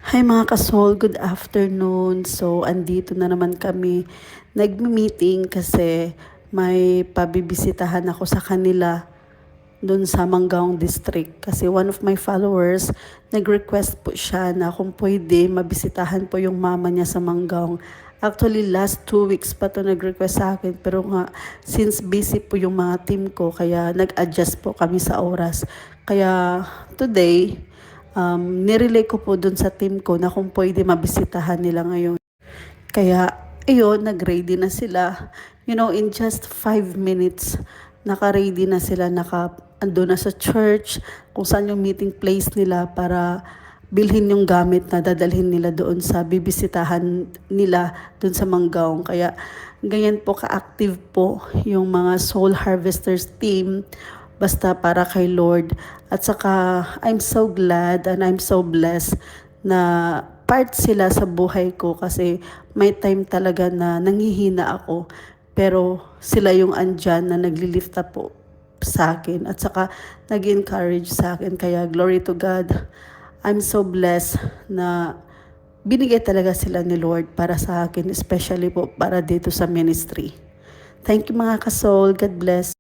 Hi mga kasol, good afternoon. So, andito na naman kami. Nagmi-meeting kasi may pabibisitahan ako sa kanila doon sa Manggawang District. Kasi one of my followers, nag-request po siya na kung pwede mabisitahan po yung mama niya sa Manggawang. Actually, last 2 weeks pa to nag-request sa akin. Pero nga, since busy po yung mga team ko, kaya nag-adjust po kami sa oras. Kaya today, nirelay ko po dun sa team ko na kung pwede mabisitahan nila ngayon. Kaya, ayun, nag-ready na sila. You know, in just 5 minutes, naka-ready na sila, ando na sa church, kung saan yung meeting place nila para bilhin yung gamit na dadalhin nila doon sa bibisitahan nila doon sa Manggawang. Kaya, ganyan po ka-active po yung mga Soul Harvesters team basta para kay Lord. At saka, I'm so glad and I'm so blessed na part sila sa buhay ko kasi may time talaga na nanghihina ako. Pero sila yung andyan na naglilift up po sa akin at saka nag-encourage sa akin. Kaya glory to God. I'm so blessed na binigay talaga sila ni Lord para sa akin, especially po para dito sa ministry. Thank you mga kasol. God bless.